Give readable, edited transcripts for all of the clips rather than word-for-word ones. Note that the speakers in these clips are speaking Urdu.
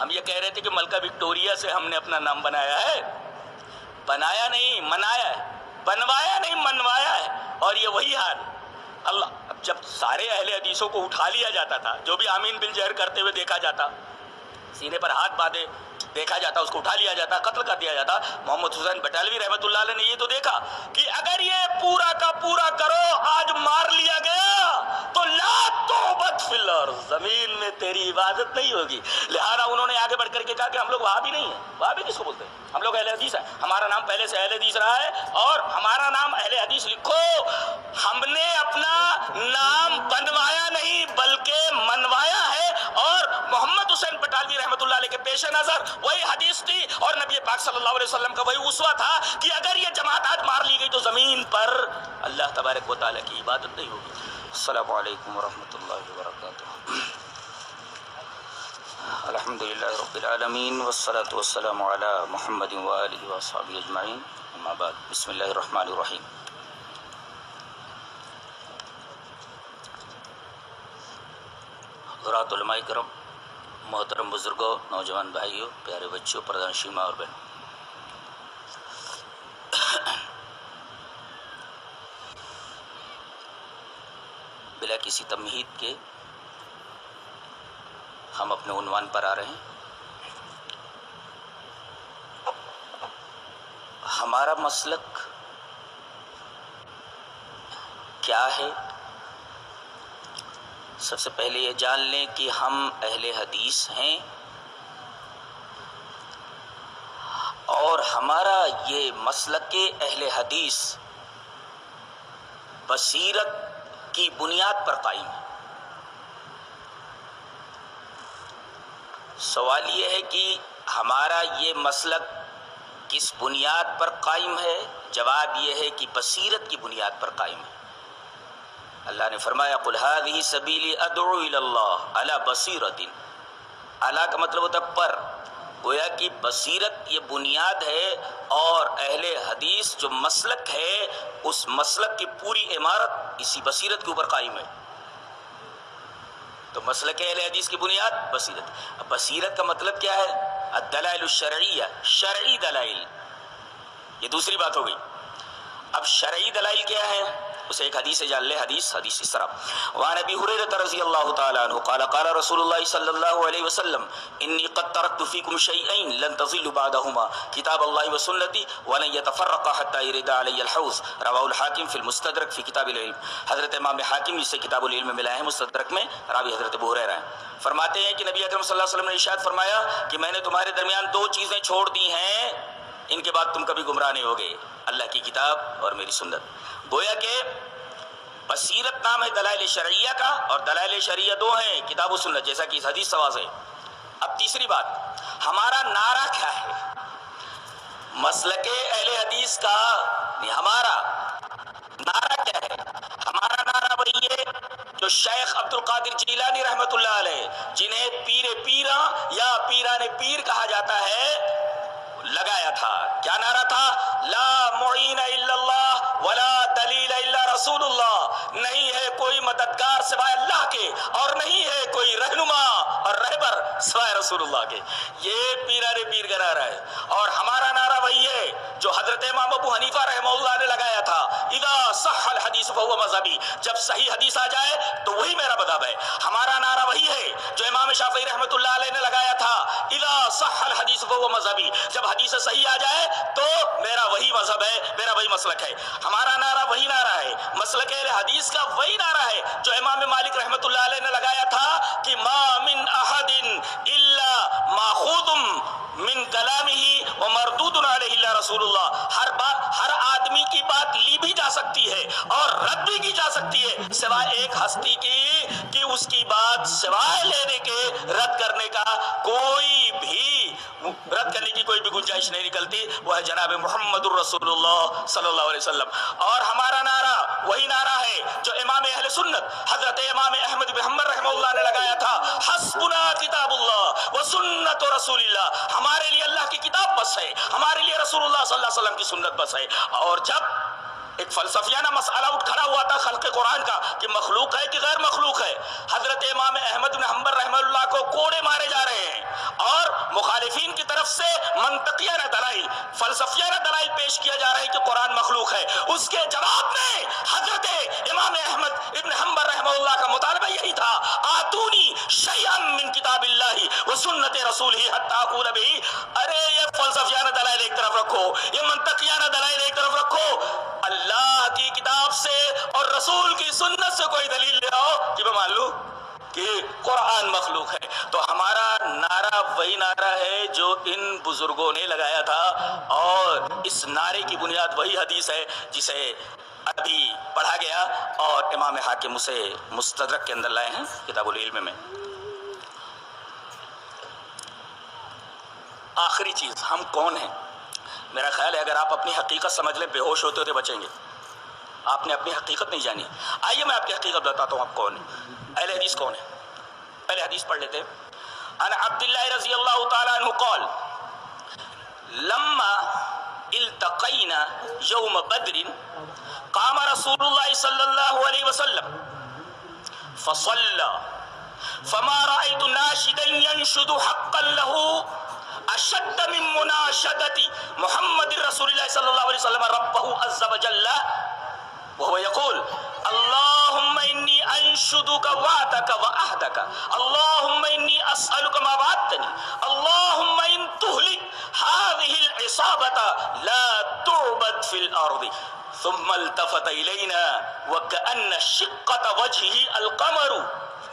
ہم یہ کہہ رہے تھے کہ ملکہ وکٹوریہ سے ہم نے اپنا نام بنایا ہے، بنایا نہیں منایا ہے، بنوایا نہیں منوایا ہے، اور یہ وہی حال اللہ جب سارے اہل حدیثوں کو اٹھا لیا جاتا تھا، جو بھی آمین بالجہر کرتے ہوئے دیکھا جاتا، سینے پر ہاتھ باندھے دیکھا جاتا، اس کو اٹھا لیا جاتا، قتل کر دیا جاتا۔ محمد حسین بٹالوی رحمۃ اللہ علیہ نے یہ تو دیکھا کہ اگر یہ پورا کا پورا کرو آج مار لیا گیا تو لا توبت فی الارض، زمین میں تیری عبادت نہیں ہوگی۔ لہذا انہوں نے آگے بڑھ کر کے کہا کہ ہم لوگ وہابی نہیں ہیں۔ وہابی کس کو بولتے ہیں؟ ہم لوگ اہل حدیث ہیں، ہمارا نام پہلے سے اہل حدیث رہا ہے، اور ہمارا نام اہل حدیث لکھو۔ ہم نے اپنا نام بنوایا نہیں بلکہ منوایا ہے، اور محمد حسین بٹالوی رحمۃ اللہ علیہ کے پیش نظر وہی حدیث تھی، اور نبی پاک صلی اللہ علیہ وسلم کا وہی اسوہ تھا کہ اگر یہ جماعت آج مار لی گئی تو زمین پر اللہ تبارک و تعالیٰ کی عبادت نہیں ہوگی۔ السلام علیکم ورحمۃ اللہ وبرکاتہ۔ الحمدللہ رب العالمین والصلاة والسلام علی محمد وآلہ وصحبہ اجمعین، اما بعد، بسم اللہ الرحمن الرحیم۔ حضرات علماء کرام، محترم بزرگوں، نوجوان بھائیوں، پیارے بچوں، پردانشی ماں اور بہن، بلا کسی تمہید کے ہم اپنے عنوان پر آ رہے ہیں۔ ہمارا مسلک کیا ہے؟ سب سے پہلے یہ جان لیں کہ ہم اہل حدیث ہیں، اور ہمارا یہ مسلک اہل حدیث بصیرت کی بنیاد پر قائم ہے۔ سوال یہ ہے کہ ہمارا یہ مسلک کس بنیاد پر قائم ہے؟ جواب یہ ہے کہ بصیرت کی بنیاد پر قائم ہے۔ اللہ نے فرمایا قل هذه سبیلی ادعو الی اللہ علی بصیرۃ، اعلیٰ کا مطلب ہوتا ہے پر، گویا کہ بصیرت یہ بنیاد ہے، اور اہل حدیث جو مسلک ہے اس مسلک کی پوری عمارت اسی بصیرت کے اوپر قائم ہے۔ تو مسلک اہل حدیث کی بنیاد بصیرت۔ اب بصیرت کا مطلب کیا ہے؟ الدلائل الشرعیہ، شرعی دلائل، یہ دوسری بات ہو گئی۔ اب شرعی دلائل کیا ہے؟ اسے ایک حدیث سے جان لے۔ حدیث اس طرح، وعن ابی ہریرہ رضی اللہ تعالی عنہ قال قال رسول اللہ صلی اللہ علیہ وسلم انی قد ترکت فیکم شیئین لن تضلوا بعدہما کتاب اللہ وسنتی ولن یتفرقا حتی یرد علی الحوض، رواہ الحاکم فی المستدرک فی کتاب العلم۔ حضرت امام حاکم جسے کتاب العلم میں ملا ہے، مستدرک میں، راوی حضرت ابو ہریرہ ہیں، فرماتے ہیں کہ نبی اکرم صلی اللہ علیہ وسلم نے ارشاد فرمایا کہ میں نے تمہارے درمیان دو چیزیں چھوڑ دی ہیں، ان کے بعد تم کبھی گمراہ نہیں ہوگے، اللہ کی کتاب اور میری سنت۔ گویا کہ بصیرت نام ہے دلائل شرعیہ کا، اور دلائل شرعیہ دو ہیں، کتاب و سنت، جیسا کہ اس حدیث سے واضح ہے۔ اب تیسری بات، ہمارا نعرہ کیا ہے؟ مسلک اہل حدیث کا ہمارا نعرہ کیا ہے؟ ہمارا نعرہ وہی ہے جو شیخ عبد القادر جیلانی رحمۃ اللہ علیہ، جنہیں پیر پیراں یا پیران پیر کہا جاتا ہے، لگایا تھا۔ کیا نعرہ تھا؟ لا معین الا اللہ ولا دلیل الا رسول اللہ، نہیں ہے کوئی مددگار سوائے اللہ کے، اور نہیں ہے کوئی رہنما اور رہبر سوائے رسول اللہ کے۔ یہ پیران پیر کا نعرہ ہے، اور ہمارا نعرہ وہی ہے جو حضرت امام ابو حنیفہ رحمہ اللہ نے لگایا تھا، اذا صح الحدیث فهو مذہبی، جب صحیح حدیث آ جائے تو وہی میرا مذہب ہے۔ ہمارا نعرہ وہی ہے جو امام شافعی رحمۃ اللہ علیہ نے لگایا تھا، اذا صح الحدیث فهو مذہبی، جب حدیث صحیح آ جائے تو میرا وہی مذہب ہے، میرا وہی مسلک ہے۔ ہمارا نعرہ وہی نعرہ ہے، مسلک اہل حدیث کا وہی نعرہ ہے جو امام مالک رحمۃ اللہ علیہ نے لگایا تھا کہ ما من احد الا ماخوذ من کلامہ ومردود علیہ الا رسول اللہ، ہر آدمی کی بات لی بھی جا سکتی ہے اور رد بھی کی جا سکتی ہے، سوائے ایک ہستی کی کہ اس کی بات سوائے لینے کے رد کرنے کا کوئی بھی گنجائش نہیں نکلتی، وہ ہے جناب محمد الرسول اللہ صلی اللہ علیہ وسلم۔ اور ہمارا نعرہ وہی نعرہ ہے جو امام اہل سنت حضرت امام احمد بن حنبل رحمہ اللہ نے لگایا تھا، حسبنا کتاب اللہ و سنت رسول اللہ، ہمارے لیے اللہ کی کتاب بس ہے، ہمارے لیے رسول اللہ صلی اللہ علیہ وسلم کی سنت بس ہے۔ اور جب ایک فلسفیانہ مسئلہ اٹھ کھڑا ہوا تھا خلق قرآن کا کہ مخلوق ہے کہ غیر مخلوق ہے، حضرت امام احمد بن حنبل رحمہ اللہ کو کوڑے مارے جا رہے ہیں، اور طرف سے منطقیانہ دلائل، فلسفیانہ دلائل پیش کیا جا رہا ہے کہ قرآن مخلوق ہے، اس کے جواب میں حضرت امام احمد ابن حنبل رحمہ اللہ کا مطالبہ یہی تھا، آتونی شیئا من کتاب اللہ و سنت رسولہ حتی اقول بہ۔ ارے یہ فلسفیانہ دلائل ایک طرف رکھو، یہ منطقیانہ دلائل ایک طرف رکھو، اللہ کی کتاب سے اور رسول کی سنت سے کوئی دلیل لے آؤ کہ میں مان لوں کہ قرآن مخلوق ہے۔ تو ہمارا نعرہ وہی نعرہ ہے جو ان بزرگوں نے لگایا تھا، اور اس نعرے کی بنیاد وہی حدیث ہے جسے ابھی پڑھا گیا اور امام حاکم اسے مستدرک کے اندر لائے ہیں کتاب العلم میں۔ آخری چیز، ہم کون ہیں؟ میرا خیال ہے اگر آپ اپنی حقیقت سمجھ لیں، بے ہوش ہوتے ہوتے بچیں گے۔ آپ نے اپنی حقیقت نہیں جانی۔ آئیے میں آپ کی حقیقت بتاتا ہوں آپ کون ہیں، اہل حدیث کون ہیں۔ پہلے حدیث پڑھ لیتے ہیں۔ ان عبداللہ رضی اللہ تعالیٰ عنہ قال لما التقینا یوم بدر قام رسول اللہ صلی اللہ علیہ وسلم فصلى فما رأيت ناشدا ينشد حقا له اشد من مناشدة محمد رسول الله صلى الله عليه وسلم ربه عز وجل وهو يقول اللهم إني أنشدك وعدك وعهدك اللهم إني أسألك ما وعدتني اللهم إن تهلك هذه العصابة لا تعبد في الأرض ثم التفت إلينا وكأن شقة وجهه القمر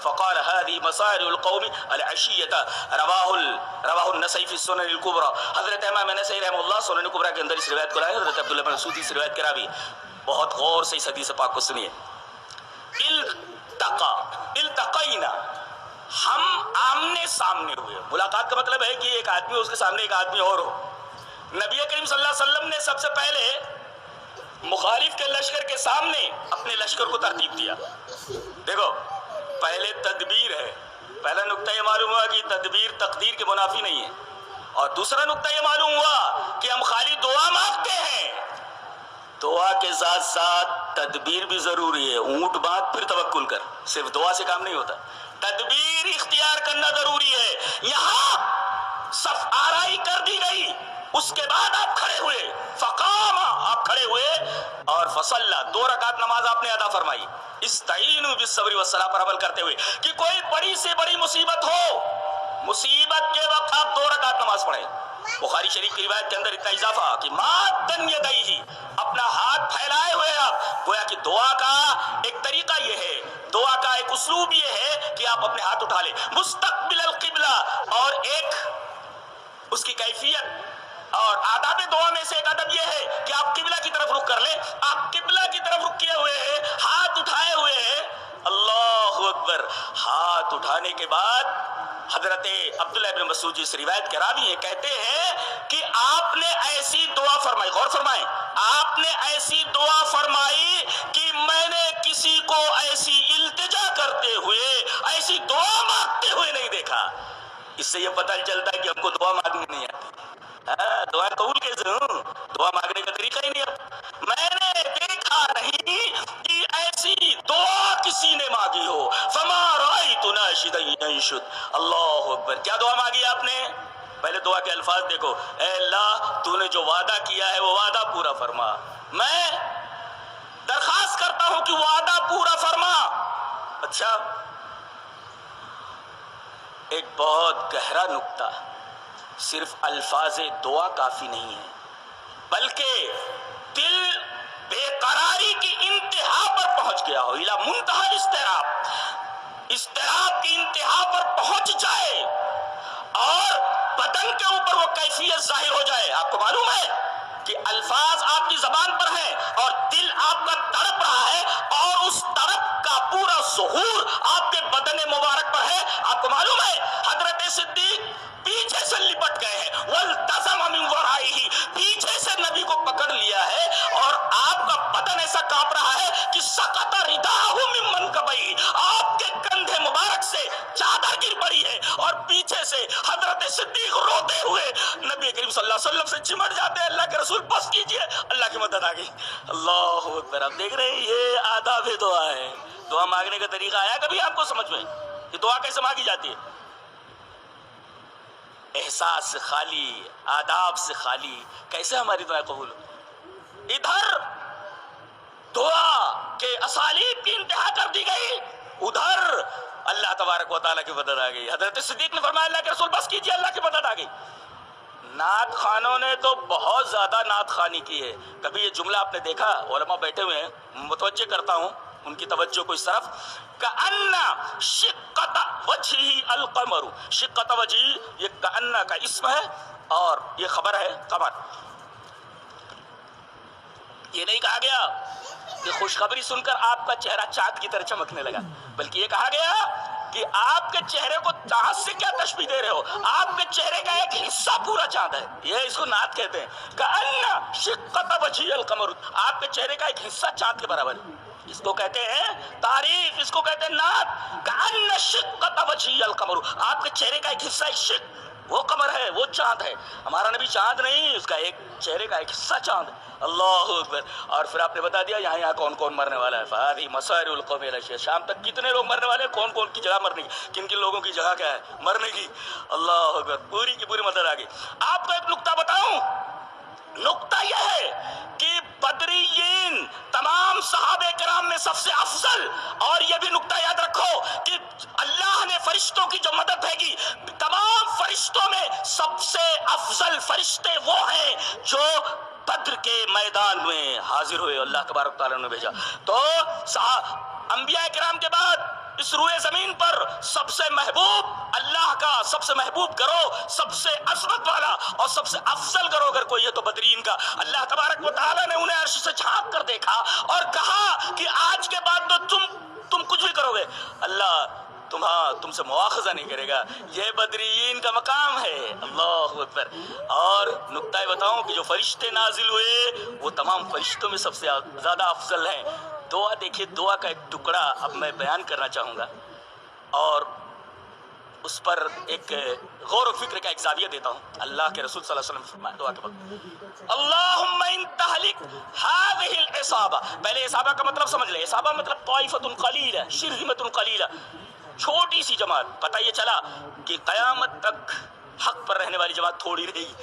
فقال هذه مصائر القوم العشية رواہ النسائی فی السنن الکبریٰ۔ حضرت امام نسائی رحمہ اللہ سنن کبریٰ کے اندر اس روایت کو لائے، حضرت عبداللہ بن مسعود اس روایت کے راوی۔ بہت غور سے اس حدیث پاک کو سنیے۔ التقینا، ہم آمنے سامنے ہوئے۔ ملاقات کا مطلب ہے کہ ایک آدمی اس کے سامنے ایک آدمی اور ہو۔ نبی کریم صلی اللہ علیہ وسلم نے سب سے پہلے مخالف کے لشکر کے سامنے اپنے لشکر کو ترتیب دیا۔ دیکھو، پہلے تدبیر ہے۔ پہلا نقطہ یہ معلوم ہوا کہ تدبیر تقدیر کے منافی نہیں ہے، اور دوسرا نقطہ یہ معلوم ہوا کہ ہم خالی دعا مانگتے ہیں، دعا کے ساتھ ساتھ تدبیر بھی ضروری ہے۔ اونٹ باندھ پھر توکل کر، صرف دعا سے کام نہیں ہوتا، تدبیر اختیار کرنا ضروری ہے۔ یہاں صف آرائی کر دی گئی، اس کے بعد آپ کھڑے ہوئے، فقام، آپ کھڑے ہوئے اور فصلہ، 2 رکعت نماز آپ نے ادا فرمائی، استعینوا بالصبر والصلاۃ پر عمل کرتے ہوئے کہ کوئی بڑی سے بڑی مصیبت ہو، مصیبت کے وقت آپ 2 رکعت نماز پڑھیں۔ بخاری شریف کی روایت کے اندر اتنا اضافہ کہ مادن یدیہ، اپنا ہاتھ پھیلائے ہوئے آپ، گویا کہ دعا کا ایک طریقہ یہ ہے، دعا کا ایک اسلوب یہ ہے کہ آپ اپنے ہاتھ اٹھا لیں مستقبل القبلہ، اور ایک اس کی کیفیت اور آداب دعا میں سے ایک ادب یہ ہے کہ آپ قبلہ کی طرف رخ کر لیں۔ آپ قبلہ کی طرف رخ کیے ہوئے ہیں، ہاتھ اٹھائے ہوئے ہیں، اللہ اکبر۔ ہاتھ اٹھانے کے بعد حضرت عبداللہ ابن مسعود اس روایت کے راوی ہیں، کہتے ہیں کہ آپ نے ایسی دعا فرمائی، غور فرمائیں، آپ نے ایسی دعا فرمائی کہ میں نے کسی کو ایسی التجا کرتے ہوئے، ایسی دعا مانگتے ہوئے نہیں دیکھا۔ اس سے یہ پتہ چلتا ہے کہ ہم کو دعا مانگنے نہیں آتی، دعا قبول کیسے ہوں، دعا مانگنے کا طریقہ ہی نہیں آتا۔ میں نے دیکھا نہیں کہ ایسی دعا کسی نے مانگی ہو، فما رأیت ناشدا ینشد، اللہ اکبر۔ کیا دعا مانگی آپ نے؟ پہلے دعا کے الفاظ دیکھو، اے اللہ تو نے جو وعدہ کیا ہے وہ وعدہ پورا فرما، میں درخواست کرتا ہوں کہ وعدہ پورا فرما۔ اچھا، ایک بہت گہرا نکتہ، صرف الفاظ دعا کافی نہیں ہے، بلکہ دل بے قراری کی انتہا پر پہنچ گیا ہو، الی منتہا الاضطراب، اضطراب کی انتہا پر پہنچ جائے اور بدن کے اوپر وہ کیفیت ظاہر ہو جائے۔ آپ کو معلوم ہے کہ الفاظ آپ کی زبان پر ہیں اور دل آپ کا تڑپ رہا ہے، اور اس تڑپ کا پورا ظہور آپ کے بدن مبارک پر ہے۔ آپ کو معلوم ہے حضرت صدیق پیچھے سے لپٹ گئے ہیں، والتزم من ورائہ، پیچھے سے نبی کو پکڑ لیا ہے، اور آپ کا بدن ایسا کانپ رہا ہے کہ سقط رداہ من منکبیہ، آپ کے کندھے مبارک سے چادر گر پڑی ہے، اور پیچھے سے حضرت صدیق روتے ہوئے نبی کریم صلی اللہ علیہ وسلم سے چمٹ جاتے ہیں، اللہ کے رسول بس کیجئے، اللہ کی مدد آ گئی۔ اللہ اکبر۔ آپ دیکھ رہے ہیں یہ آداب دعا ہے۔ دعا مانگنے کا طریقہ آیا کبھی آپ کو سمجھ میں کہ دعا کیسے مانگی جاتی ہے؟ احساس سے خالی، آداب سے خالی، کیسے ہماری دعائیں قبول ہو؟ ادھر دعا کے اسالیب کی انتہا کر دی گئی، ادھر اللہ تبارک و تعالیٰ کی مدد آ گئی۔ حضرت صدیق نے فرمایا اللہ کے رسول بس کیجئے، اللہ کی مدد آ گئی۔ نعت خوانوں نے تو بہت زیادہ نعت خوانی کی ہے۔ کبھی یہ جملہ آپ نے دیکھا، علماء بیٹھے ہوئے ہیں، متوجہ کرتا ہوں ان کی توجہ کو اس طرف، کأن شقۃ وجہہ القمر، شقۃ وجہہ یہ کأن کا اسم ہے اور یہ خبر ہے قمر۔ یہ نہیں کہا گیا کہ خوشخبری سن کر آپ کا چہرہ چاند کی طرح چمکنے لگا، بلکہ یہ کہا گیا کہ آپ کے چہرے کو چاند سے کیا تشبیہ دے رہے ہو، آپ کے چہرے کا ایک حصہ پورا چاند ہے۔ یہ اس کو نعت کہتے ہیں، کأن شقۃ وجہہ القمر، آپ کے چہرے کا ایک حصہ چاند کے برابر ہے۔ اس کو کہتے ہیں تعریف، اس کو کہتے ہیں نعت۔ کأن شقۃ وجہہ القمر، آپ کے چہرے کا ایک حصہ، ایک شق وہ قمر ہے، وہ چاند ہے۔ ہمارا نبی چاند نہیں، اس کا ایک چہرے کا ایک حصہ چاند ہے۔ اللہ اکبر۔ اور پھر آپ نے بتا دیا یہاں کون کون مرنے والا ہے۔ فہذه مسائر القوم الى شام تک کتنے لوگ مرنے والے ہیں، کون کون کی جگہ مرنے کی، کن کن لوگوں کی جگہ کیا ہے مرنے کی۔ اللہ اکبر، پوری کی پوری مدد آ گئی۔ آپ کو ایک نقطہ بتاؤں، نقطہ یہ ہے کہ بدریین تمام صحابہ کرام میں سب سے افضل، اور یہ بھی نقطہ یاد رکھو کہ اللہ نے فرشتوں کی جو مدد بھیجی، تمام فرشتوں میں سب سے افضل فرشتے وہ ہیں جو بدر کے میدان میں حاضر ہوئے، اللہ تبارک تعالیٰ نے بھیجا۔ تو انبیاء کرام کے بعد اس روئے زمین پر سب سے محبوب اللہ کا، سب سے محبوب کرو، سب سے عظمت والا اور سب سے افضل کرو اگر کوئی ہے تو بدرین کا۔ اللہ تبارک و تعالیٰ نے انہیں عرش سے جھانک کر دیکھا اور کہا کہ آج کے بعد تو تم کچھ بھی کرو گے، اللہ تم سے مواخذہ نہیں کرے گا۔ یہ بدریین کا مقام ہے۔ اللہ اکبر۔ اور نقطہ بتاؤں کہ جو فرشتے نازل ہوئے وہ تمام فرشتوں میں سب سے زیادہ افضل ہیں۔ دعا دیکھیے، دعا کا ایک ٹکڑا اب میں بیان کرنا چاہوں گا اور اس پر ایک غور و فکر کا ایک زاویہ دیتا ہوں۔ اللہ کے رسول صلی اللہ علیہ وسلم فرمایا دعا کے وقت، اللہم ان تہلک ہذہ العصابہ۔ پہلے عصابہ کا مطلب سمجھ لیں، عصابہ مطلب طائفۃ قلیلہ، شرذمۃ قلیلہ، چھوٹی سی جماعت۔ پتہ یہ چلا کہ قیامت تک حق پر رہنے والی جماعت تھوڑی رہے گی۔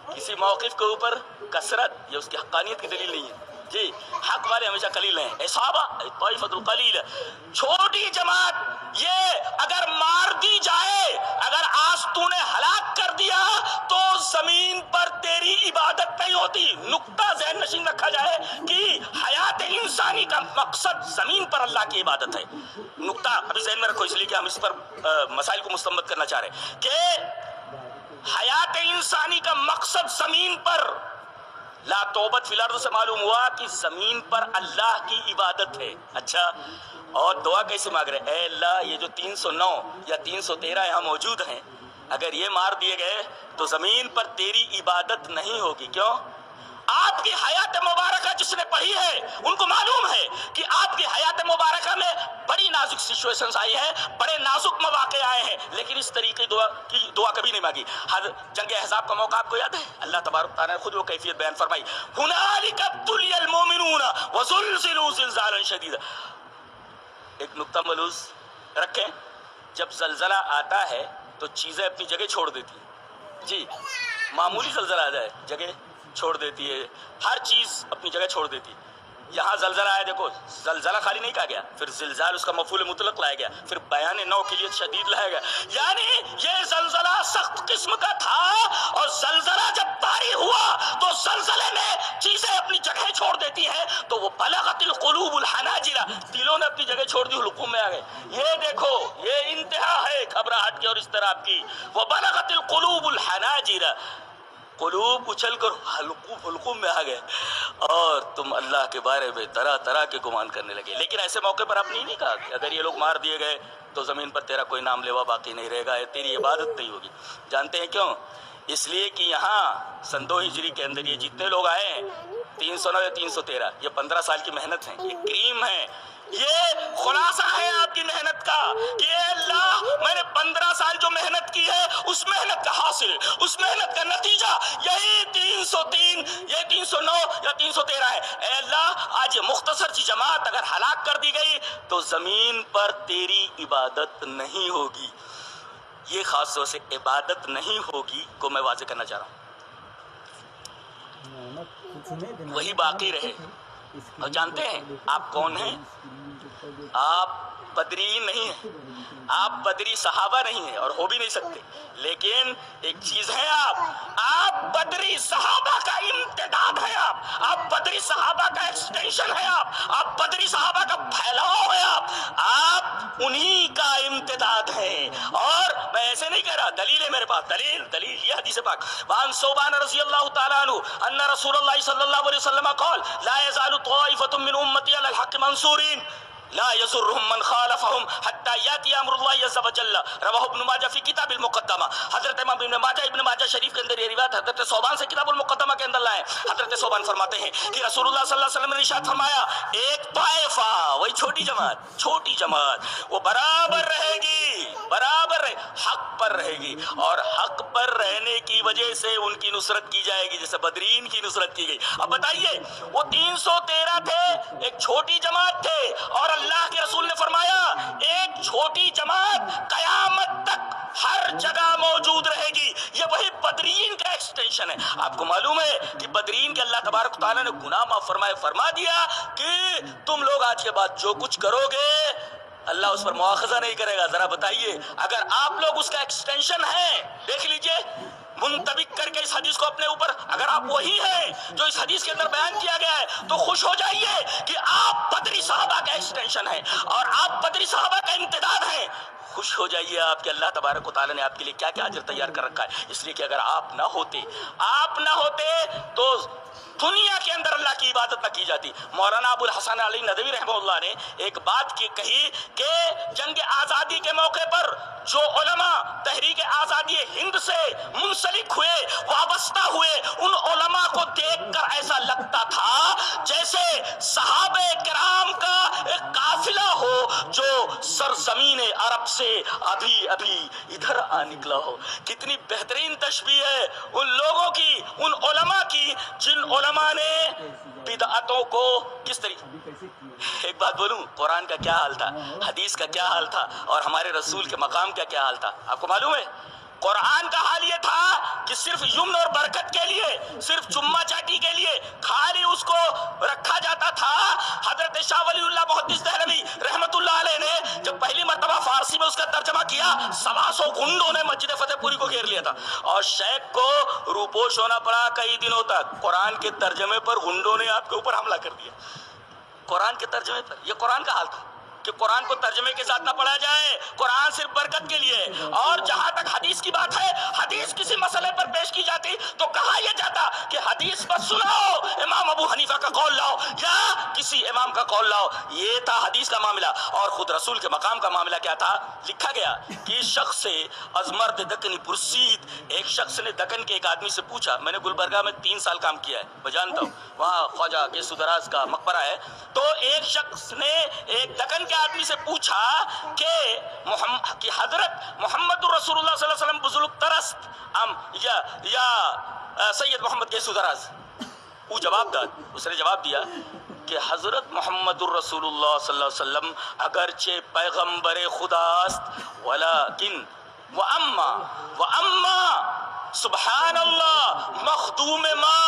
کسی موقف کے اوپر کثرت یہ اس کی حقانیت کی دلیل نہیں ہے جی، حق والے ہمیشہ قلیل ہیں۔ عصابہ طائفۃ القلیل، چھوٹی جماعت، یہ اگر مار دی جائے، اگر آج تو نے ہلاک کر دیا تو زمین پر تیری عبادت نہیں ہوتی۔ نقطہ ذہن نشین رکھا جائے کہ حیات انسانی کا مقصد زمین پر اللہ کی عبادت ہے۔ نقطہ ابھی ذہن میں رکھو، اس لیے کہ ہم اس پر مسائل کو مستمت کرنا چاہ رہے ہیں کہ حیات انسانی کا مقصد زمین پر لا توبت فی الارض سے معلوم ہوا کہ زمین پر اللہ کی عبادت ہے۔ اچھا، اور دعا کیسے مانگ رہے؟ اے اللہ یہ جو 309 یا 313 یہاں موجود ہیں، اگر یہ مار دیے گئے تو زمین پر تیری عبادت نہیں ہوگی۔ کیوں؟ آپ کی حیات مبارکہ جس نے پڑھی ہے ان کو معلوم ہے کہ آپ کی حیات مبارکہ میں بڑی نازک سچویشنز آئی ہیں، بڑے نازک مواقع آئے ہیں، لیکن اس طریقے کی دعا کبھی نہیں مانگی۔ جنگ احزاب کا موقع آپ کو یاد ہے؟ اللہ تبارک تعالیٰ نے خود وہ کیفیت بیان فرمائی، ہنالک ابتلی المؤمنون وزلزلوا زلزالا شدیدا۔ ایک نقطہ ملحوظ رکھیں، جب زلزلہ آتا ہے تو چیزیں اپنی جگہ چھوڑ دیتی ہیں جی، معمولی زلزلہ آ جائے جگہ چھوڑ دیتی ہے، ہر چیز اپنی جگہ چھوڑ دیتی ہے۔ یہاں زلزلہ آیا، دیکھو زلزلہ خالی نہیں کہا گیا، پھر زلزال اس کا مفعول مطلق لایا گیا، پھر بیان نو کے لیے شدید لایا گیا، یعنی یہ زلزلہ سخت قسم کا تھا۔ اور زلزلہ جب طاری ہوا تو زلزلے میں چیزیں اپنی جگہ چھوڑ دیتی ہیں، تو وہ بلغت القلوب الحناجر، دلوں نے اپنی جگہ چھوڑ دی، حلقوم میں آ گئے۔ یہ دیکھو یہ انتہا ہے گھبراہٹ کی اور اضطراب کی، وہ بلغت القلوب الحناجر، قلوب اچھل کر حلقوم میں آ گئے اور تم اللہ کے بارے میں طرح طرح کے گمان کرنے لگے۔ لیکن ایسے موقع پر آپ نے نہیں کہا کہ اگر یہ لوگ مار دیے گئے تو زمین پر تیرا کوئی نام لیوا باقی نہیں رہے گا، تیری عبادت نہیں ہوگی۔ جانتے ہیں کیوں؟ اس لیے کہ یہاں سن 2 ہجری کے اندر یہ جتنے لوگ آئے ہیں 309 یا 313، یہ 15 سال کی محنت ہے، یہ کریم ہے، یہ خلاصہ ہے آپ کی محنت کا کہ اے اللہ میں نے 15 سال جو محنت کی ہے اس محنت کا حاصل، اس محنت کا نتیجہ یہی 303 یہ 309 یا 313 ہے۔ اے اللہ آج یہ مختصر سی جماعت اگر ہلاک کر دی گئی تو زمین پر تیری عبادت نہیں ہوگی۔ یہ خاص طور سے عبادت نہیں ہوگی کو میں واضح کرنا چاہ رہا ہوں، وہی باقی رہے۔ اور جانتے ہیں آپ کون ہیں؟ آپ بدرین نہیں ہیں، آپ بدری صحابہ نہیں ہیں اور ہو بھی نہیں سکتے، لیکن ایک چیز ہے، آپ بدری صحابہ کا امتداد ہے، آپ بدری صحابہ کا ایکسٹینشن ہے، آپ بدری صحابہ کا پھیلاؤ ہے، آپ انہی کا امتداد ہیں۔ اور میں ایسے نہیں کہہ رہا، دلیل ہے میرے پاس، دلیل یہ حدیث پاک، وان ثوبان رضی اللہ تعالیٰ عنہ ان رسول اللہ صلی اللہ علیہ وسلم قال لا يزال طائفة من امتی علی الحق منصورین لا يسرهم من خالفهم حتى ياتي امر الله عز وجل، رواه ابن ماجہ فی کتاب المقدمہ۔ حضرت امام ابن ماجہ شریف کے اندر یہ روایت حضرت ثوبان سے کتاب المقدمہ کے اندر لائے۔ حضرت ثوبان فرماتے ہیں کہ رسول اللہ صلی اللہ علیہ وسلم نے ارشاد فرمایا، ایک طائفہ، وہی چھوٹی جماعت وہ برابر رہے گی، حق پر رہے گی، اور حق پر رہنے کی وجہ سے ان کی نصرت کی جائے گی جیسے بدرین کی نصرت کی گئی۔ اب بتائیے، وہ 313 تھے، ایک چھوٹی جماعت تھے، اور اللہ کے رسول نے فرمایا ایک چھوٹی جماعت قیامت تک ہر جگہ موجود رہے گی۔ یہ وہی بدرین کا ایکسٹینشن ہے۔ آپ کو معلوم ہے کہ بدرین کے اللہ تبارک و تعالیٰ نے گناہ معاف فرمائے، فرما دیا کہ تم لوگ آج کے بعد جو کچھ کرو گے اللہ اس پر مواخذہ نہیں کرے گا۔ ذرا بتائیے، اگر آپ لوگ اس کا ایکسٹینشن ہیں، دیکھ لیجئے منطبق کر کے اس حدیث کو اپنے اوپر، اگر آپ وہی ہیں جو اس حدیث کے اندر بیان کیا گیا ہے تو خوش ہو جائیے کہ آپ بدری صحابہ کا ایکسٹینشن ہیں اور آپ بدری صحابہ کا امتداد ہیں۔ خوش ہو جائیے آپ کہ اللہ تبارک و تعالیٰ نے آپ کے لیے کیا کیا اجر تیار کر رکھا ہے، اس لیے کہ اگر آپ نہ ہوتے تو دنیا کے اندر اللہ کی عبادت نہ کی جاتی۔ مولانا ابو الحسن علی ندوی رحمہ اللہ نے ایک بات کہی کہ جنگ آزادی کے موقع پر جو علماء تحریک آزادی ہند سے منسلک ہوئے، وابستہ ہوئے، ان علماء کو دیکھ کر ایسا لگتا تھا جیسے صحابہ کرام کا ایک قافلہ ہو جو سرزمین عرب سے ابھی ادھر آ نکلا ہو۔ کتنی بہترین تشبیہ ہے ان لوگوں کی، ان علماء کی جن علماء نے بدعتوں کو کس طریقے، ایک بات بولوں، قرآن کا کیا حال تھا، حدیث کا کیا حال تھا، اور ہمارے رسول کے مقام کا کیا حال تھا، آپ کو معلوم ہے؟ قرآن کا حال یہ تھا کہ صرف یمن اور برکت کے لیے، صرف چمہ چاٹی کے لیے خالی اس کو رکھا جاتا تھا۔ حضرت شاہ ولی اللہ محدث دہلوی رحمت اللہ علیہ نے جب پہلی مرتبہ فارسی میں اس کا ترجمہ کیا، 700 گنڈوں نے مسجد فتح پوری کو گھیر لیا تھا، اور شیخ کو روپوش ہونا پڑا کئی دنوں تک۔ قرآن کے ترجمے پر گنڈوں نے آپ کے اوپر حملہ کر دیا، قرآن کے ترجمے پر۔ یہ قرآن کا حال تھا کہ قرآن کو ترجمے کے ساتھ نہ پڑھا جائے، قرآن صرف برکت کے لیے۔ اور جہاں تک حدیث کی بات ہے، حدیث کسی مسئلے پر پیش کی جاتی تو کہا یہ جاتا کہ حدیث پر سناؤ، امام ابو حنیفہ کا قول لاؤ یا کسی امام کا قول لاؤ، یہ تھا حدیث کا معاملہ۔ اور خود رسول کے مقام کا معاملہ کیا تھا؟ لکھا گیا کہ اس شخص سے از مرد دکنی پرسید، ایک شخص نے دکن کے ایک آدمی سے پوچھا، میں نے گلبرگہ میں 3 سال کام کیا ہے، میں جانتا ہوں، وہاں خواجہ گیسو دراز کا مقبرہ ہے، تو ایک شخص نے ایک دکن کے آدمی سے پوچھا کہ حضرت محمد رسول اللہ صلی اللہ علیہ وسلم بزرگ ترست یا سید محمد گیسو دراز؟ وہ اس نے جواب دیا کہ حضرت محمد الرسول اللہ صلی اللہ علیہ وسلم اگرچہ پیغمبر خداست ولیکن وَأَمَّا سبحان اللہ مخدوم ما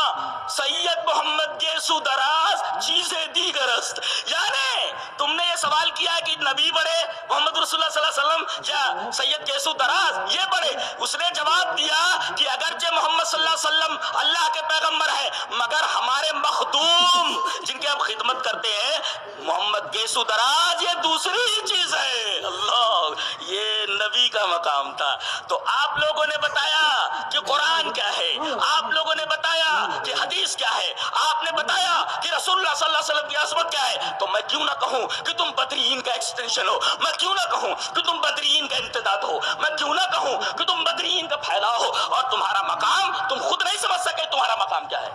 سید محمد گیسو دراز چیزیں دیگر است۔ یعنی تم نے یہ سوال کیا کہ نبی بڑے محمد رسول اللہ صلی اللہ علیہ وسلم یا سید گیسو دراز یہ بڑے؟ اس نے جواب دیا کہ اگرچہ محمد صلی اللہ علیہ وسلم اللہ کے پیغمبر ہے، مگر ہمارے مخدوم جن کی ہم خدمت کرتے ہیں محمد گیسو دراز یہ دوسری چیز ہے۔ اللہ، یہ نبی کا مقام تھا۔ تو آپ لوگوں نے بتایا کہ قرآن کیا ہے، آپ لوگوں نے بتایا کہ حدیث کیا ہے، آپ نے بتایا کہ رسول اللہ صلی اللہ علیہ وسلم کی عظمت کیا ہے، تو میں کیوں نہ کہوں کہ تم بدرین کا ایکسٹینشن ہو، میں کیوں نہ کہوں کہ تم بدرین کا امتداد ہو، میں کیوں نہ کہوں کہ تم بدرین کا پھیلاؤ ہو، اور تمہارا مقام تم خود نہیں سمجھ سکے تمہارا مقام کیا ہے۔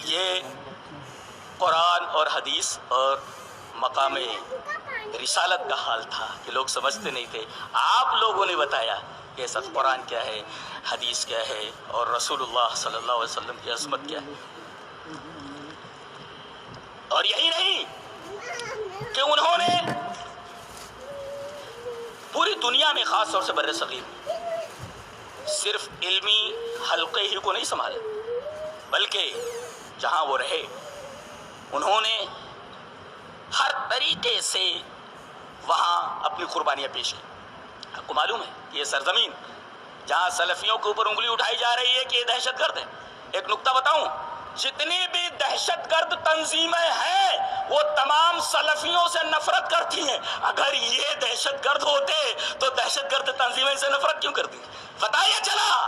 یہ قرآن اور حدیث اور مقام رسالت کا حال تھا کہ لوگ سمجھتے نہیں تھے۔ آپ لوگوں نے بتایا کہ سچ قرآن کیا ہے، حدیث کیا ہے، اور رسول اللہ صلی اللہ علیہ وسلم کی عظمت کیا ہے۔ اور یہی نہیں کہ انہوں نے دنیا میں خاص طور سے بر صغیر صرف علمی حلقے ہی کو نہیں سنبھالا، بلکہ جہاں وہ رہے انہوں نے ہر طریقے سے وہاں اپنی قربانیاں پیش کی۔ آپ کو معلوم ہے کہ یہ سرزمین جہاں سلفیوں کے اوپر انگلی اٹھائی جا رہی ہے کہ یہ دہشت گرد ہے، ایک نکتہ بتاؤں، جتنی بھی دہشت گرد تنظیمیں ہیں وہ تمام سلفیوں سے نفرت کرتی ہیں۔ اگر یہ دہشت گرد ہوتے تو دہشت گرد تنظیمیں سے نفرت کیوں کرتی؟ بتایا چلا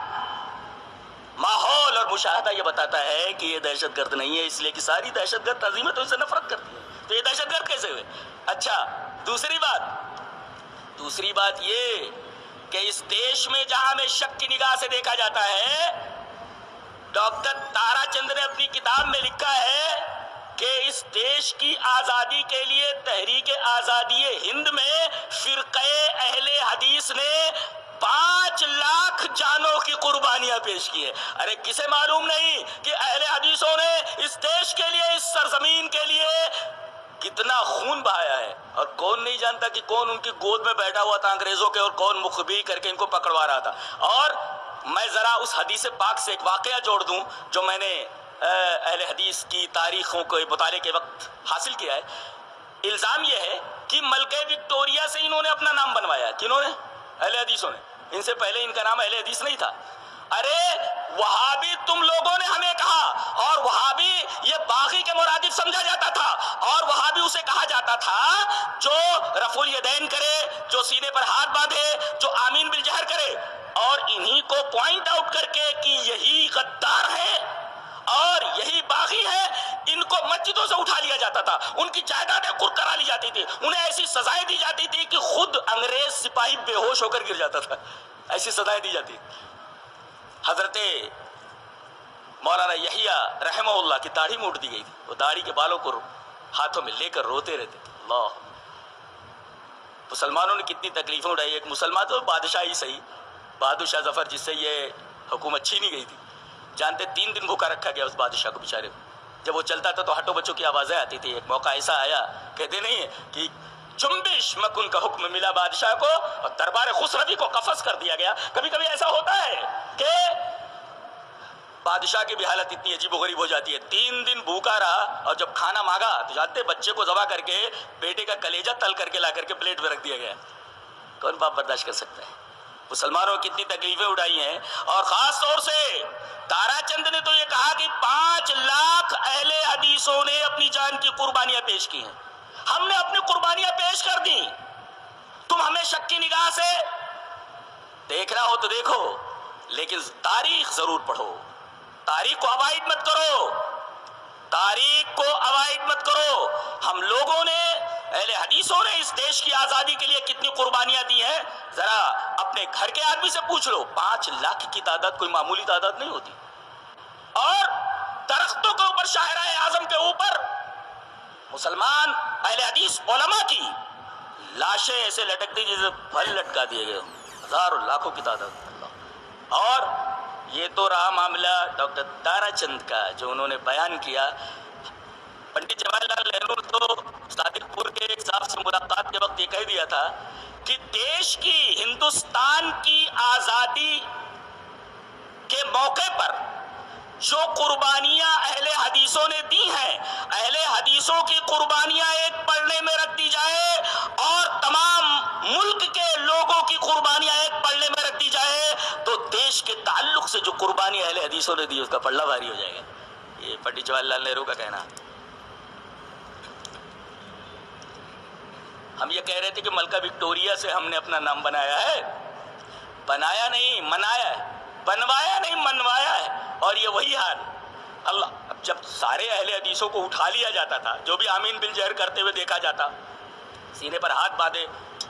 ماحول اور مشاہدہ یہ بتاتا ہے کہ یہ دہشت گرد نہیں ہے، اس لیے کہ ساری دہشت گرد تنظیمیں تو ان سے نفرت کرتی ہیں، تو یہ دہشت گرد کیسے ہوئے؟ اچھا، دوسری بات یہ کہ اس دیش میں جہاں ہمیں شک کی نگاہ سے دیکھا جاتا ہے، ڈاکٹر تارا چند نے اپنی کتاب میں لکھا ہے کہ اس دیش کی آزادی کے لیے تحریک آزادی ہند میں فرقہ اہل حدیث نے 5 لاکھ جانوں کی قربانیاں پیش کی ہیں۔ ارے کسے معلوم نہیں کہ اہل حدیثوں نے اس دیش کے لیے، اس سرزمین کے لیے کتنا خون بہایا ہے؟ اور کون نہیں جانتا کہ کون ان کی گود میں بیٹھا ہوا تھا انگریزوں کے، اور کون مخبی کر کے ان کو پکڑوا رہا تھا۔ اور میں ذرا اس حدیث پاک سے ایک واقعہ جوڑ دوں جو میں نے اہل حدیث کی تاریخوں کو مطالعے کے وقت حاصل کیا ہے۔ الزام یہ ہے کہ ملکہ وکٹوریہ سے انہوں نے اپنا نام بنوایا۔ کنہوں نے؟ اہل حدیثوں نے۔ ان سے پہلے ان کا نام اہل حدیث نہیں تھا۔ ارے وہابی تم لوگوں نے ہمیں کہا، اور وہابی یہ باغی کے مرادف سمجھا جاتا تھا، اور وہابی اسے کہا جاتا تھا جو رفع الیدین کرے، جو سینے پر ہاتھ باندھے، جو آمین بالجہر کرے، اور انہی کو پوائنٹ آؤٹ کر کے کہ یہی غدار ہے اور یہی باغی ہے، ان کو مسجدوں سے اٹھا لیا جاتا تھا، ان کی جائیدادیں قرق کرا لی جاتی تھی، انہیں ایسی سزائیں دی جاتی تھی کہ خود انگریز سپاہی بے ہوش ہو کر گر جاتا تھا، ایسی سزائیں دی جاتی۔ حضرت مولانا یحییٰ رحمہ اللہ کی داڑھی موڑ دی گئی تھی، وہ داڑھی کے بالوں کو ہاتھوں میں لے کر روتے رہتے تھے۔ اللہ، مسلمانوں نے کتنی تکلیفیں اٹھائی۔ ایک مسلمان تو بادشاہ ہی صحیح، بہادر شاہ ظفر جس سے یہ حکومت چھینی گئی تھی، جانتے 3 دن بھوکا رکھا گیا اس بادشاہ کو بیچارے کو۔ جب وہ چلتا تھا تو ہٹو بچوں کی آوازیں آتی تھی۔ ایک موقع ایسا آیا، کہتے نہیں ہے کہ جنبش مکن کا حکم ملا بادشاہ کو اور دربار خسروی کو قفس کر دیا گیا۔ کبھی کبھی ایسا ہوتا ہے کہ بادشاہ کی بھی حالت اتنی عجیب و غریب ہو جاتی ہے، 3 دن بھوکا رہا، اور جب کھانا مانگا تو جانتے بچے کو ذبح کر کے بیٹے کا کلیجہ تل کر کے لا کر کے پلیٹ میں رکھ دیا گیا۔ کون باپ برداشت کر سکتا ہے؟ مسلمانوں کی کتنی تکلیفیں اٹھائی ہیں، اور خاص طور سے تارا چند نے تو یہ کہا کہ 5 لاکھ اہل حدیثوں نے اپنی جان کی قربانیاں پیش کی ہیں۔ ہم نے اپنی قربانیاں پیش کر دی، تم ہمیں شک کی نگاہ سے دیکھنا ہو تو دیکھو، لیکن تاریخ ضرور پڑھو، تاریخ کو اوائڈ مت کرو، تاریخ کو اوائڈ مت کرو۔ ہم لوگوں نے، اہل حدیثوں نے اس دیش کی آزادی کے لیے کتنی قربانیاں دی ہیں، ذرا اپنے گھر کے آدمی سے پوچھ لو۔ 5 لاکھ کی تعداد کوئی معمولی تعداد نہیں ہوتی۔ اور درختوں کے اوپر، شاہراہ اعظم کے اوپر مسلمان اہل حدیث علماء کی لاشیں ایسے لٹکتی جیسے پھل لٹکا دیے گئے، ہزاروں لاکھوں کی تعداد۔ اور یہ تو رہا معاملہ ڈاکٹر تارا چند کا جو انہوں نے بیان کیا۔ پنڈت جواہر لال نہرو تو صادق پور کے ایک صاحب سے ملاقات کے وقت یہ کہہ دیا تھا کہ دیش کی، ہندوستان کی آزادی کے موقع پر جو قربانیاں اہل حدیثوں نے دی ہیں، اہل حدیثوں کی قربانیاں ایک پلڑے میں رکھ دی جائے اور تمام ملک کے لوگوں کی قربانیاں ایک پلڑے میں رکھ دی جائے تو دیش کے تعلق سے جو قربانی اہل حدیثوں نے دی اس کا پلڑا بھاری ہو جائے گا۔ یہ پنڈت جواہر لال نہرو کا کہنا۔ ہم یہ کہہ رہے تھے کہ ملکہ وکٹوریہ سے ہم نے اپنا نام بنایا ہے، بنایا نہیں منایا ہے، بنوایا نہیں منوایا ہے۔ اور یہ وہی حال اللہ، اب جب سارے اہل حدیثوں کو اٹھا لیا جاتا تھا، جو بھی آمین بالجہر کرتے ہوئے دیکھا جاتا، سینے پر ہاتھ باندھے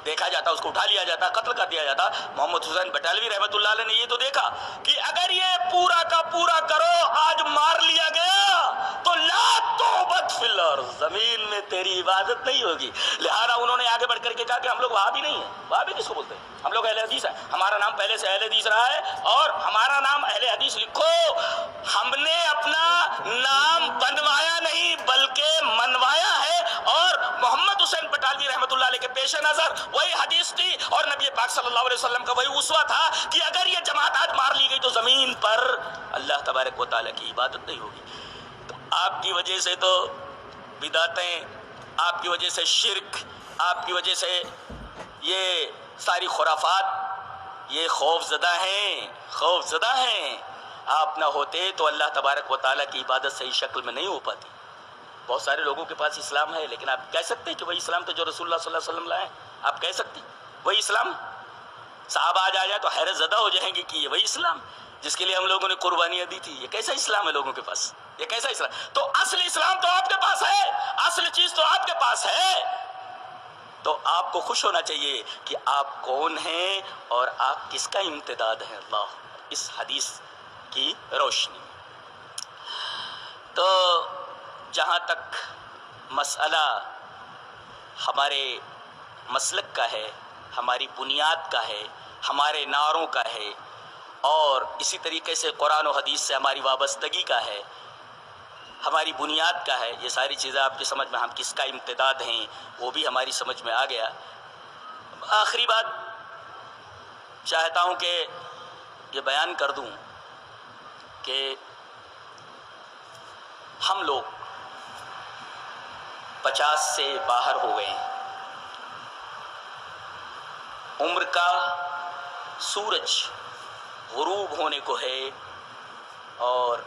دیکھا جاتا، اس کو اٹھا لیا جاتا، قتل کر دیا جاتا۔ محمد حسین بٹالوی رحمۃ اللہ علیہ نے یہ تو دیکھا کہ اگر یہ پورا کا پورا کرو آج مار لیا گیا تو لا توبت فی الارض، زمین میں تیری عبادت نہیں ہوگی۔ لہذا انہوں نے آگے بڑھ کر کے کہا کہ ہم لوگ وہابی نہیں ہیں۔ وہابی کس کو بولتے ہیں؟ ہم لوگ اہل حدیث ہیں، ہمارا نام پہلے سے اہل حدیث رہا ہے اور ہمارا نام اہل حدیث لکھو۔ ہم نے اپنا نام بنوایا نہیں بلکہ منوایا ہے، اور محمد حسین بٹالوی رحمۃ اللہ والے کے پیش نظر وہی حدیث تھی اور نبی پاک صلی اللہ علیہ وسلم کا وہی اسوہ تھا کہ اگر یہ جماعت آج مار لی گئی تو زمین پر اللہ تبارک و تعالیٰ کی عبادت نہیں ہوگی. تو آپ کی وجہ سے تو بدعتیں، آپ کی وجہ سے شرک، آپ کی وجہ سے یہ ساری خرافات یہ خوف زدہ ہیں. آپ نہ ہوتے تو اللہ تبارک و تعالیٰ کی عبادت صحیح شکل میں نہیں ہو پاتی. بہت سارے لوگوں کے پاس اسلام ہے لیکن آپ کہہ سکتے ہیں کہ وہی اسلام تو جو رسول اللہ صلی اللہ علیہ وسلم لائے؟ آپ کہہ سکتے ہیں وہی اسلام؟ صحابہ آج آ جائے تو حیرت زدہ ہو جائیں گے کہ یہ وہی اسلام جس کے لیے ہم لوگوں نے قربانیاں دی تھی، یہ کیسا اسلام ہے لوگوں کے پاس؟ یہ کیسا اسلام؟ تو اصل اسلام تو آپ کے پاس ہے، اصل چیز تو آپ کے پاس ہے. تو آپ کو خوش ہونا چاہیے کہ آپ کون ہیں اور آپ کس کا امتداد ہیں اللہ اس حدیث کی روشنی میں. تو جہاں تک مسئلہ ہمارے مسلک کا ہے، ہماری بنیاد کا ہے، ہمارے نعروں کا ہے اور اسی طریقے سے قرآن و حدیث سے ہماری وابستگی کا ہے، ہماری بنیاد کا ہے، یہ ساری چیزیں آپ کی سمجھ میں، ہم کس کا امتداد ہیں وہ بھی ہماری سمجھ میں آ گیا. آخری بات چاہتا ہوں کہ یہ بیان کر دوں کہ ہم لوگ 50 سے باہر ہو گئے ہیں. عمر کا سورج غروب ہونے کو ہے اور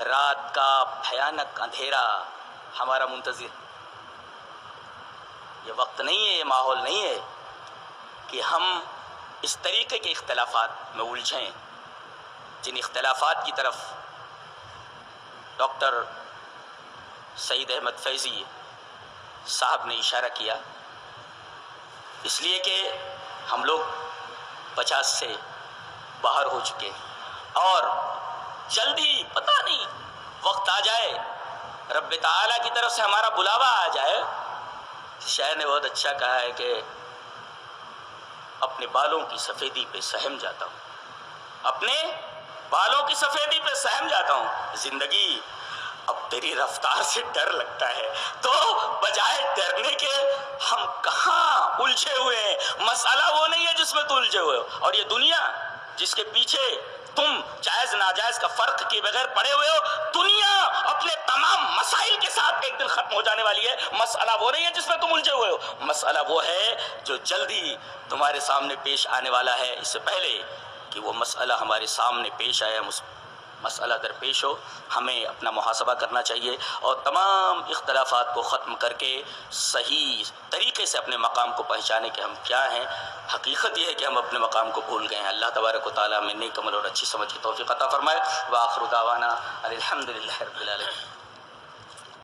رات کا بھیانک اندھیرا ہمارا منتظر. یہ وقت نہیں ہے، یہ ماحول نہیں ہے کہ ہم اس طریقے کے اختلافات میں الجھیں جن اختلافات کی طرف ڈاکٹر سعید احمد فیضی صاحب نے اشارہ کیا. اس لیے کہ ہم لوگ 50 سے باہر ہو چکے اور جلدی پتہ نہیں وقت آ جائے، رب تعالیٰ کی طرف سے ہمارا بلاوا آ جائے. شاعر نے بہت اچھا کہا ہے کہ اپنے بالوں کی سفیدی پہ سہم جاتا ہوں، اپنے بالوں کی سفیدی پہ سہم جاتا ہوں. زندگی اب تیری رفتار سے ڈر لگتا ہے. تو بجائے ڈرنے کے ہم کہاں الجھے ہوئے ہیں. مسئلہ وہ نہیں ہے جس میں تو الجھے ہوئے ہو، اور یہ دنیا جس کے پیچھے تم جائز ناجائز کا فرق کیے بغیر پڑے ہوئے ہو، دنیا اپنے تمام مسائل کے ساتھ ایک دن ختم ہو جانے والی ہے. مسئلہ وہ نہیں ہے جس میں تم الجھے ہوئے ہو، مسئلہ وہ ہے جو جلدی تمہارے سامنے پیش آنے والا ہے. اس سے پہلے کہ وہ مسئلہ ہمارے سامنے پیش آیا، مسئلہ درپیش ہو، ہمیں اپنا محاسبہ کرنا چاہیے اور تمام اختلافات کو ختم کر کے صحیح طریقے سے اپنے مقام کو پہچانے کہ ہم کیا ہیں. حقیقت یہ ہے کہ ہم اپنے مقام کو بھول گئے ہیں. اللہ تبارک و تعالیٰ ہمیں نیک عمل اور اچھی سمجھ کی توفیق عطا فرمائے. وآخر دعوانا الحمدللہ رب العالمین.